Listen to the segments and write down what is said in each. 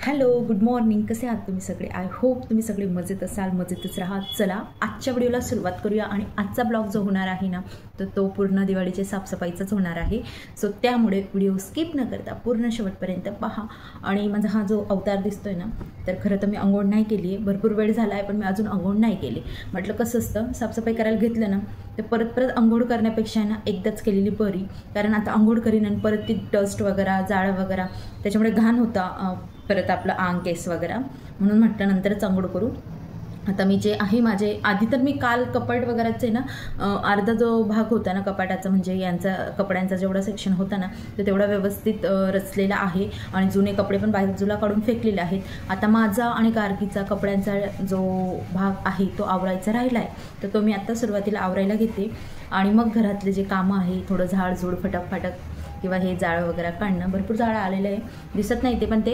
Hello, good morning. कसे आहात तुम्ही सगळे? आय होप तुम्ही सगळे मजेत असाल, मजेतच राहा. चला आजच्या व्हिडिओला सुरुवात करूया. आणि आजचा ब्लॉग जो होणार आहे ना, तर तो पूर्ण दिवाळीचे साफसफाईचाच होणार आहे. सो त्यामुळे व्हिडिओ स्किप न करता पूर्ण शेवटपर्यंत पहा. आणि माझा हा जो अवतार दिसतोय ना, तर खरं तर मी अंघोळ नाही केली आहे. भरपूर वेळ झाला आहे, पण मी अजून अंघोळ नाही केली. म्हटलं कसं असतं, साफसफाई करायला घेतलं ना, तर परत परत अंघोळ करण्यापेक्षा ना एकदाच केलेली बरी. कारण आता अंघोळ करीन आणि परत ती डस्ट वगैरे, जाळं वगैरे, त्याच्यामुळे घाण होता परत आपलं आंग केस वगैरे. म्हणून म्हटलं नंतरच अंघोळ करू. आता मी जे आहे माझे आधी तर मी काल कपाट वगैरेच आहे ना, अर्धा जो भाग होता ना कपाटाचा, म्हणजे यांचा कपड्यांचा जेवढा सेक्शन होता ना, तर तेवढा व्यवस्थित रचलेला आहे. आणि जुने कपडे पण बाजूला काढून फेकलेले आहेत. आता माझा आणि गार्गीचा कपड्यांचा जो भाग आहे तो आवरायचा राहिला आहे, तर तो मी आत्ता सुरुवातीला आवरायला घेते. आणि मग घरातले जे कामं आहे, थोडं झाडझूड, फटाक किंवा हे जाळं वगैरे काढणं. भरपूर जाळं आलेलं आहे, दिसत नाही ते, पण ते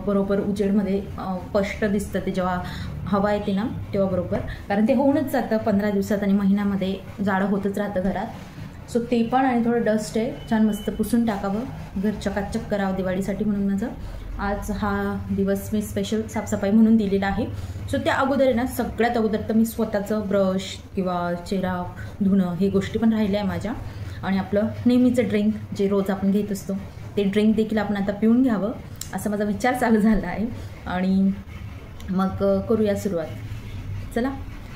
बरोबर उजेडमध्ये स्पष्ट दिसतं ते जेव्हा हवा येते ना तेव्हा बरोबर. कारण ते होऊनच जातं 15 दिवसात आणि महिन्यामध्ये जाळं होतच राहतं घरात. सो ते पण. आणि थोडं डस्ट आहे, छान मस्त पुसून टाकावं, घर चकाचक करावं दिवाळीसाठी. म्हणून माझं आज हा दिवस मी स्पेशल साफसफाई म्हणून दिलेला आहे. सो त्या अगोदर आहे ना, सगळ्यात अगोदर तर मी स्वतःचं ब्रश किंवा चेहरा धुणं हे गोष्टी पण राहिल्या आहे माझ्या. आणि आपलं नेहमीचं ड्रिंक जे रोज आपण घेत असतो ते ड्रिंक देखील आपण आता पिऊन घ्यावं, असा माझा विचार चालू झाला आहे. आणि मग करूया सुरुवात. चला,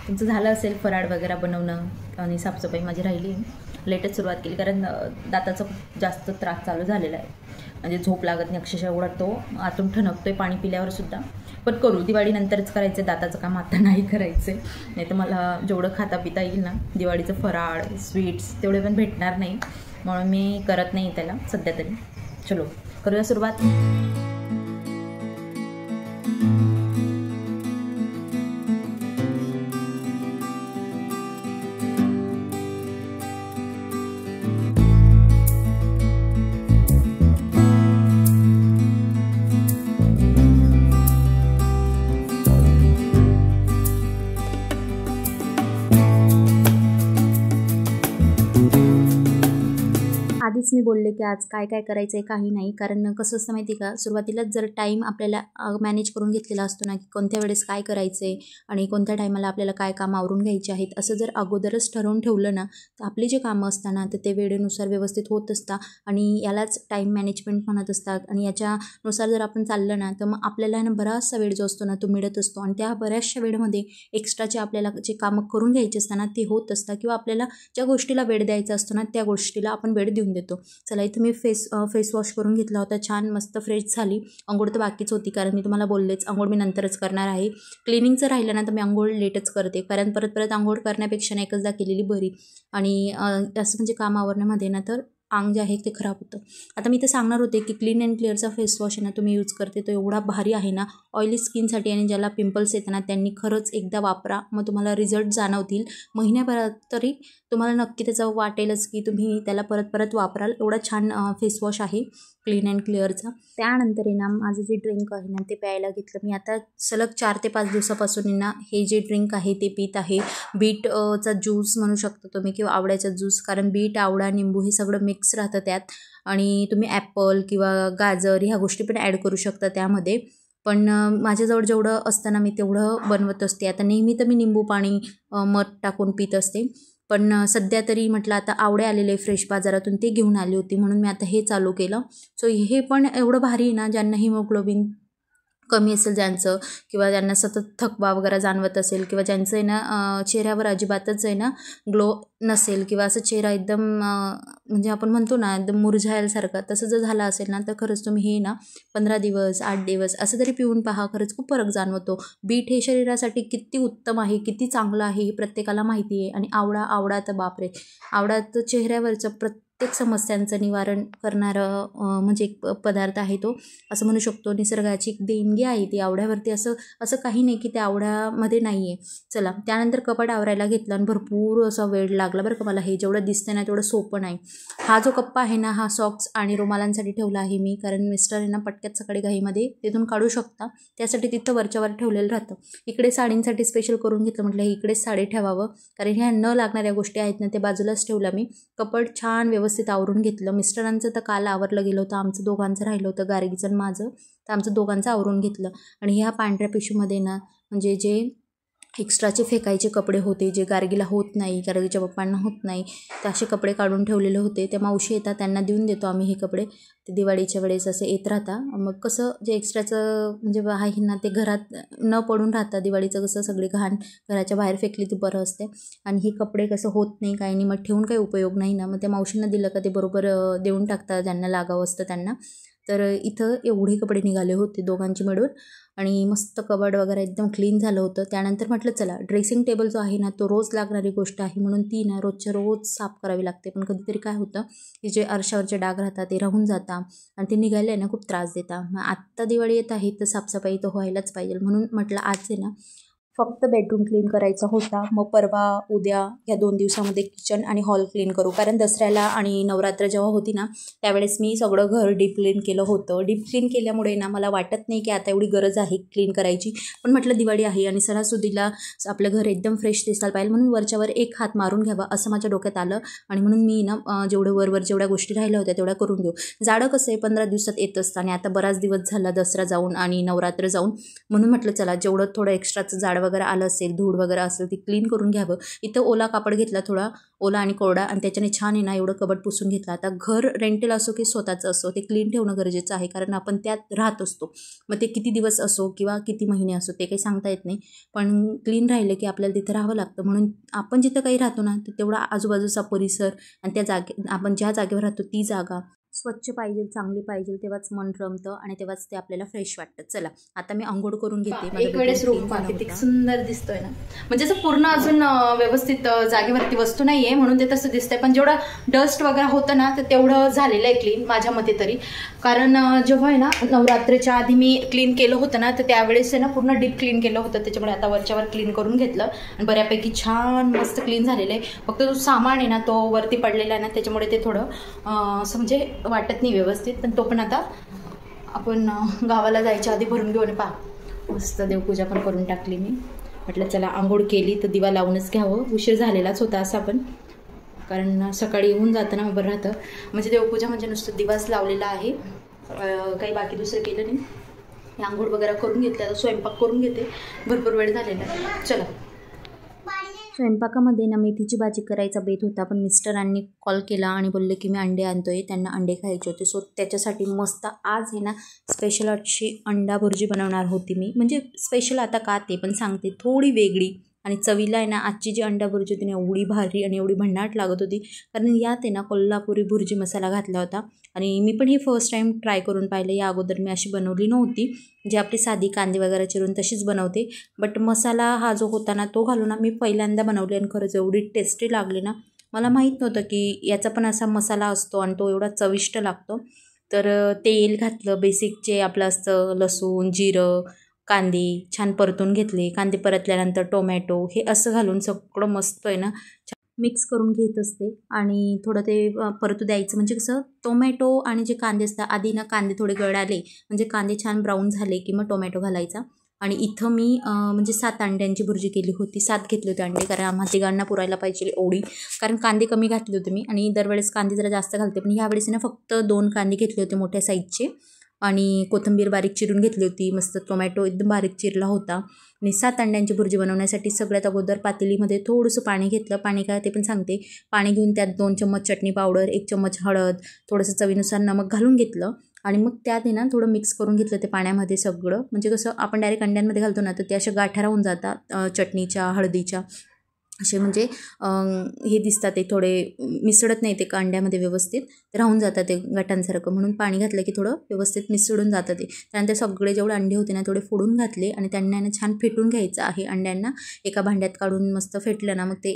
तुमचं झालं असेल फराळ वगैरे बनवणं आणि साफसफाई माझी राहिली. लेटच सुरुवात केली कारण दाताचा खूप जास्त त्रास चालू झालेला आहे. म्हणजे झोप लागत नाही, अक्षरशः उघडतो, आतून ठणकतोय पाणी पिल्यावर सुद्धा. पण करू, दिवाळीनंतरच करायचं दाताचं काम, आता नाही करायचं. नाही तर मला जेवढं खाता पिता येईल ना दिवाळीचं फराळ, स्वीट्स तेवढे पण भेटणार नाही, म्हणून मी करत नाही त्याला सध्या तरी. चलो करूया सुरुवात. आधीच मी बोलले की आज काय काय करायचं आहे काही नाही. कारण कसं असतं माहिती का, सुरुवातीलाच जर टाईम आपल्याला मॅनेज करून घेतलेला असतो ना, की कोणत्या वेळेस काय करायचं आहे आणि कोणत्या टायमाला आपल्याला काय कामं आवरून घ्यायची आहेत, असं जर अगोदरच ठरवून ठेवलं ना, तर आपली जे कामं असताना तर ते वेळेनुसार व्यवस्थित होत असतात. आणि यालाच टाईम मॅनेजमेंट म्हणत असतात. आणि याच्यानुसार जर आपण चाललं ना, तर मग आपल्याला ना बराचसा वेळ जो असतो ना तो मिळत असतो. आणि त्या बऱ्याचशा वेळेमध्ये एक्स्ट्राचे आपल्याला जे कामं करून घ्यायचे असताना ते होत असतात, किंवा आपल्याला ज्या गोष्टीला वेळ द्यायचा असतो ना त्या गोष्टीला आपण वेळ देऊन देतो. चला, इथं मी फेस वॉश करून घेतला होता, छान मस्त फ्रेश झाली. अंघोळ तर बाकीच होती, कारण मी तुम्हाला बोललेच अंघोळ मी नंतरच करणार आहे. क्लिनिंगचं राहिलं ना तर मी अंघोळ लेटच करते, कारण परत अंघोळ करण्यापेक्षा ना एकचदा केलेली बरी. आणि असं म्हणजे काम आवरण्यामध्ये ना तर अंग जे आहे ते खराब होतं. आता मी ते सांगणार होते की क्लीन अँड क्लिअरचा फेस वॉश आहे ना तो मी यूज करते, तो एवढा भारी आहे ना ऑइली स्किनसाठी. आणि ज्याला पिंपल्स येतात ना त्यांनी खरंच एकदा वापरा, मग तुम्हाला रिझल्ट जाणवतील. महिन्याभरात तरी तुम्हाला नक्की त्याचं वाटेलच की तुम्ही त्याला परत वापराल. एवढा छान फेस वॉश आहे क्लीन अँड क्लिअरचा. त्यानंतर आहे ना माझं जे ड्रिंक आहे ना ते प्यायला घेतलं मी. आता सलग 4 ते 5 दिवसापासून ना हे जे ड्रिंक आहे ते पीत आहे. बीटचा ज्यूस म्हणू शकता तुम्ही, किंवा आवळ्याचा ज्यूस, कारण बीट, आवळा, निंबू हे सगळं मिक्स राहतं त्यात. आणि तुम्ही ॲपल किंवा गाजर ह्या गोष्टी पण ॲड करू शकता त्यामध्ये. पण माझ्याजवळ जेवढं असतं ना मी तेवढं बनवत असते. आता नेहमी तर मी निंबू पाणी मध टाकून पित असते, पण सध्या तरी म्हटलं आता आवळे आलेले फ्रेश बाजारातून ते घेऊन आली होती, म्हणून मी आता हे चालू केलं. सो हे पण एवढं भारी आहे ना, ज्यांना हिमोग्लोबिन कमी असेल ज्यांचं, किंवा ज्यांना सतत थकवा वगैरे जाणवत असेल, किंवा ज्यांचं आहे ना चेहऱ्यावर अजिबातच आहे ना ग्लो नसेल, किंवा असं चेहरा एकदम म्हणजे आपण म्हणतो ना एकदम मुरझायल्यासारखं, तसं जर झालं असेल ना तर खरंच तुम्ही हे ना 15 दिवस 8 दिवस असं तरी पिऊन पहा, खरंच खूप फरक जाणवतो. बीट हे शरीरासाठी किती उत्तम आहे, किती चांगलं आहे हे प्रत्येकाला माहिती आहे. आणि आवळा तर बापरे, आवळा तर चेहऱ्यावरचं प्रत्येक समस्यांचं निवारण करणारं म्हणजे एक पदार्थ आहे तो, असं म्हणू शकतो. निसर्गाची एक देणगी आहे ती आवळ्यावरती, असं काही नाही की त्या आवळ्यामध्ये नाही आहे. चला, त्यानंतर कपाट आवरायला घेतला आणि भरपूर असा वेळ लागला बरं का मला. हे जेवढं दिसतं ना तेवढं सोपं नाही. हा जो कप्पा आहे ना हा सॉक्स आणि रुमालांसाठी ठेवला आहे मी, कारण मिस्टर आहे ना पटक्यात सकाळी घाईमध्ये तिथून काढू शकता, त्यासाठी तिथं वरच्यावर ठेवलेलं राहतं. इकडे साडींसाठी स्पेशल करून घेतलं, म्हटलं इकडेच साडी ठेवावं, कारण ह्या न लागणाऱ्या गोष्टी आहेत ना ते बाजूलाच ठेवल्या मी. कपाट छान व्यवस्थित व्यवस्थित आवरून घेतलं. मिस्टरांचं तर काल आवरलं गेलं होतं, आमचं दोघांचं राहिलं होतं, गार्गीचं आणि माझं, तर आमचं दोघांचं आवरून घेतलं. आणि ह्या पांढऱ्या पिशवीमध्ये ना म्हणजे जे एक्स्ट्राचे फेकायचे कपडे होते, जे गार्गीला होत नाही, गार्गीच्या पप्पांना होत नाही, ते असे कपडे काढून ठेवलेले होते. त्या मावशी येतात, त्यांना देऊन देतो आम्ही हे कपडे. ते दिवाळीच्या वेळेस असे येत राहता. मग कसं जे एक्स्ट्राचं म्हणजे आहे ना, ते घरात न पडून राहतं. दिवाळीचं कसं सगळी घाण घराच्या बाहेर फेकली ती बरं असते. आणि हे कपडे कसं होत नाही काही नाही, मग ठेवून काही उपयोग नाही ना. मग त्या मावशींना दिलं का ते बरोबर देऊन टाकतात ज्यांना लागावं असतं त्यांना. तर इथं एवढे कपडे निघाले होते दोघांची मिळून. आणि मस्त कबर्ड वगैरे एकदम क्लीन झालं होतं. त्यानंतर म्हटलं चला ड्रेसिंग टेबल जो आहे ना, तो रोज लागणारी गोष्ट आहे, म्हणून ती ना रोजच्या रोज साफ करावी लागते. पण कधीतरी काय होतं की जे आरशावरचे डाग राहतात ते राहून जातात आणि ते निघायला ना खूप त्रास देतात. मग आत्ता दिवाळी येत आहे तर साफसफाई तर व्हायलाच पाहिजे, म्हणून म्हटलं आज आहे ना फक्त बेडरूम क्लीन करायचा होता. मग परवा उद्या या 2 दिवसामध्ये किचन आणि हॉल क्लीन करू. कारण दसऱ्याला आणि नवरात्र जेव्हा होती ना त्यावेळेस मी सगळं घर डीप क्लीन केलं होतं. डीप क्लीन केल्यामुळे ना मला वाटत नाही की आता एवढी गरज आहे क्लीन करायची. पण म्हटलं दिवाळी आहे आणि सणासुदीला आपलं घर एकदम फ्रेश दिसायला पाहिजे, म्हणून वरच्यावर एक हात मारून घ्यावा असं माझ्या डोक्यात आलं. आणि म्हणून मी ना जेवढं वरवर जेवढ्या गोष्टी राहिल्या होत्या तेवढ्या करून घेऊ. जाडं कसं आहे 15 दिवसात येत असतं आणि आता बराच दिवस झाला दसरा जाऊन आणि नवरात्र जाऊन, म्हणून म्हटलं चला जेवढं थोडं एक्स्ट्राचं जाड वगैरे आलं असेल, धूळ वगैरे असेल, ती क्लीन करून घ्यावं. इथं ओला कापड घेतला थोडा ओला आणि कोरडा आणि त्याच्याने छान आहे ना एवढं कबड पुसून घेतलं. आता घर रेंटेल असो की स्वतःचं असो ते क्लीन ठेवणं गरजेचं आहे, कारण आपण त्यात राहत असतो. मग ते किती दिवस असो किंवा किती महिने असो ते काही सांगता येत नाही, पण क्लीन राहिलं की आपल्याला तिथं राहावं लागतं. म्हणून आपण जिथं काही राहतो ना तर तेवढा आजूबाजूचा परिसर आणि त्या आपण ज्या जागेवर राहतो ती जागा स्वच्छ पाहिजे, चांगली पाहिजे, तेव्हाच मन रमतं आणि तेव्हाच ते आपल्याला फ्रेश वाटतं. चला आता मी अंघोळ करून घेते. एक वेळेस रूम किती सुंदर दिसतोय ना, म्हणजे असं पूर्ण अजून व्यवस्थित जागेवरती वस्तू नाहीये म्हणून ते तसं दिसतंय. पण जेवढं डस्ट वगैरे होतं ना तर तेवढं झालेलं आहे क्लीन माझ्या मते तरी. कारण जेव्हा आहे ना नवरात्रीच्या आधी मी क्लीन केलं होतं ना तर त्यावेळेस आहे ना पूर्ण डीप क्लीन केलं होतं. त्याच्यामुळे आता वरच्यावर क्लीन करून घेतलं आणि बऱ्यापैकी छान मस्त क्लीन झालेलं आहे. फक्त जो सामान आहे ना तो वरती पडलेला आहे ना त्याच्यामुळे ते थोडं असं म्हणजे वाटत नाही व्यवस्थित. पण तो पण आता आपण गावाला जायच्या आधी भरून घेऊ. आणि मस्त देवपूजा पण करून टाकली मी. म्हटलं चला आंघोळ केली तर दिवा लावूनच घ्यावं. उशीर झालेलाच होता असा पण, कारण सकाळी येऊन जातं ना बरं राहतं. म्हणजे देवपूजा म्हणजे नुसतं दिवाच लावलेला आहे, काही बाकी दुसरं केलं नाही. आंघोळ वगैरे करून घेतलं, आता स्वयंपाक करून घेते, भरपूर वेळ झालेला आहे. चला स्वयंपाकामध्ये ना मेथीची भाजी करायचा बेत होता, पण मिस्टरांनी कॉल केला आणि बोलले की मी अंडे आणतोय, त्यांना अंडे खायचे होते. सो त्याच्यासाठी मस्त आज आहे ना स्पेशल अशी अंडा भुर्जी बनवणार होती मी. म्हणजे स्पेशल आता का ते पण सांगते, थोडी वेगळी आणि चवीला आहे ना आजची जी अंडा भुर्जी होती ना एवढी भारी आणि एवढी भन्नाट लागत होती. कारण यात आहे ना कोल्हापुरी भुर्जी मसाला घातला होता आणि मी पण ही फर्स्ट टाईम ट्राय करून पाहिलं. या अगोदर मी अशी बनवली नव्हती, जी आपली साधी कांदे वगैरे चिरून तशीच बनवते. बट मसाला हा जो होता ना तो घालून मी पहिल्यांदा बनवली आणि खरंच एवढी टेस्टी लागली ना. मला माहीत नव्हतं की याचा पण असा मसाला असतो आणि तो एवढा चविष्ट लागतो. तर तेल घातलं बेसिक जे आपलं असतं, लसूण जिरं कांदे छान परतून घेतले. कांदे परतल्यानंतर टोमॅटो हे असं घालून सगळं मस्त आहे ना मिक्स करून घेत असते आणि थोडं ते परतू द्यायचं. म्हणजे कसं टोमॅटो आणि जे कांदे असतात आधी ना कांदे थोडे गळाले म्हणजे कांदे छान ब्राऊन झाले की मग टोमॅटो घालायचा. आणि इथं मी म्हणजे 7 अंड्यांची भुर्जी केली होती. 7 घेतले होते अंडे, कारण आम्हा तिघांना पुरायला पाहिजे एवढी, कारण कांदे कमी घातले होते मी आणि दरवेळेस कांदे जरा जास्त घालते. पण ह्यावेळेस ना फक्त 2 कांदे घेतले होते मोठ्या साईजचे आणि कोथिंबीर बारीक चिरून घेतली होती. मस्त टोमॅटो एकदम बारीक चिरला होता. आणि 7 अंड्यांची भुर्जी बनवण्यासाठी सगळ्यात अगोदर पातेलीमध्ये थोडंसं पाणी घेतलं. पाणी काय ते पण सांगते. पाणी घेऊन त्यात 2 चम्मच चटणी पावडर, 1 चम्मच हळद, थोडंसं चवीनुसार नमक घालून घेतलं आणि मग त्यात आहे ना थोडं मिक्स करून घेतलं ते पाण्यामध्ये सगळं. म्हणजे कसं आपण डायरेक्ट अंड्यांमध्ये घालतो ना तर ते अशा गाठा राहून जातात चटणीच्या हळदीच्या, असे म्हणजे हे दिसतात, ते थोडे मिसळत नाही ते अंड्यामध्ये व्यवस्थित राहून जातात ते गटांसारखं. म्हणून पाणी घातलं की थोडं व्यवस्थित मिसळून जातं ते. त्यानंतर सगळे जेवढे अंडे होते ना थोडे फोडून घातले आणि त्यांना छान फेटून घ्यायचं आहे. अंड्यांना एका भांड्यात काढून मस्त फेटलं ना मग ते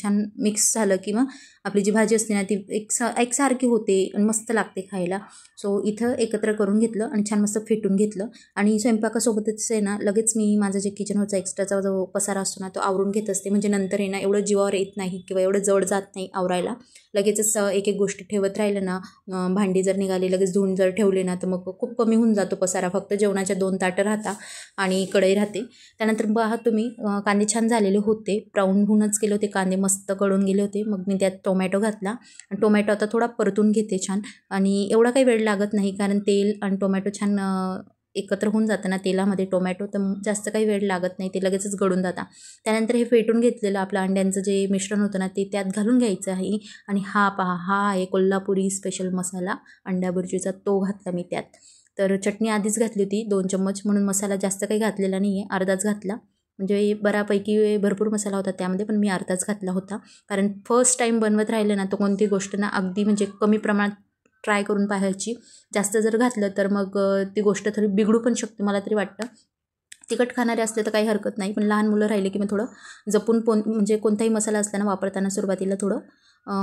छान मिक्स झालं की मग आपली जी भाजी असते ना ती एकसारखी होते आणि मस्त लागते खायला. सो इथं एकत्र करून घेतलं आणि छान मस्त फेटून घेतलं. आणि स्वयंपाकासोबतच आहे ना लगेच मी माझं जे किचन होतं एक्स्ट्राचा जो पसारा असतो ना तो आवरून घेत असते. म्हणजे नंतर आहे ना एवढं जीवावर येत नाही किंवा एवढं जड जात नाही आवरायला. लगेचच एक एक गोष्टी ठेवत राहिलं ना, भांडी जर निघाली लगेच धुवून जर ठेवले ना तर मग खूप कमी होऊन जातो पसारा. फक्त जेवणाच्या 2 ताटं राहता आणि कढई राहते. त्यानंतर पहा तुम्ही कांदे छान झालेले होते, ब्राऊन होऊनच गेले होते कांदे, मस्त गळून गेले होते. मग मी त्यात टोमॅटो घातला आणि टोमॅटो आता थोडा परतून घेते छान. आणि एवढा काही वेळ लागत नाही कारण तेल आणि टोमॅटो छान एकत्र होऊन जातं ना तेलामध्ये टोमॅटो, तर जास्त काही वेळ लागत नाही, ते लगेचच गळून जातं. त्यानंतर हे फेटून घेतलेलं आपलं अंड्यांचं जे मिश्रण होतं ना ते त्यात घालून घ्यायचं आहे. आणि हा पहा, हा आहे कोल्हापुरी स्पेशल मसाला अंडा बुर्जीचा, तो घातला मी त्यात. तर चटणी आधीच घातली होती 2 चम्मच, म्हणून मसाला जास्त काही घातलेला नाही आहे, अर्धाच घातला. म्हणजे बऱ्यापैकी भरपूर मसाला होता त्यामध्ये, पण मी अर्धाच घातला होता. कारण फर्स्ट टाईम बनवत राहिलं ना तर कोणती गोष्ट ना अगदी म्हणजे कमी प्रमाणात ट्राय करून पाहायची. जास्त जर घातलं तर मग ती गोष्ट थोडी बिघडू पण शकते मला तरी वाटतं. तिखट खाणारे असले तर काही हरकत नाही, पण लहान मुलं राहिले की मग थोडं जपून म्हणजे कोणताही मसाला असताना वापरताना सुरुवातीला थोडं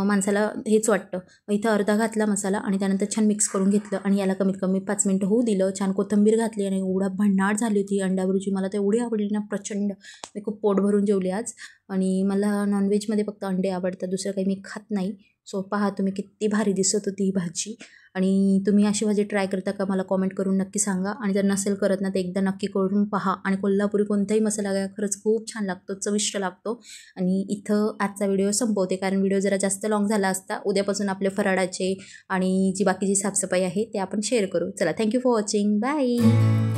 माणसाला हेच वाटतं. मग इथं अर्धा घातला मसाला आणि त्यानंतर छान मिक्स करून घेतलं आणि याला कमीत कमी 5 मिनटं होऊ दिलं. छान कोथिंबीर घातली आणि एवढा भन्नाट झाली होती अंडा बुर्जी, मला तर एवढी आवडली ना प्रचंड. मी खूप पोट भरून जेवली आज. आणि मला नॉनव्हेजमध्ये फक्त अंडे आवडतात, दुसरं काही मी खात नाही. सो पहा तुम्ही किती भारी दिसत होती ही भाजी. आणि तुम्ही अशी भाजी ट्राय करता का मला कॉमेंट करून नक्की सांगा. आणि जर नसेल करत ना तर एकदा नक्की करून पहा. आणि कोल्हापुरी कोणताही मसाला घ्या, खरंच खूप छान लागतो, चविष्ट लागतो. आणि इथं आजचा व्हिडिओ संपवते कारण व्हिडिओ जरा जास्त लॉंग झाला असता. उद्यापासून आपले फराळाचे आणि जी बाकीची साफसफाई आहे ते आपण शेअर करू. चला, थँक्यू फॉर वॉचिंग, बाय.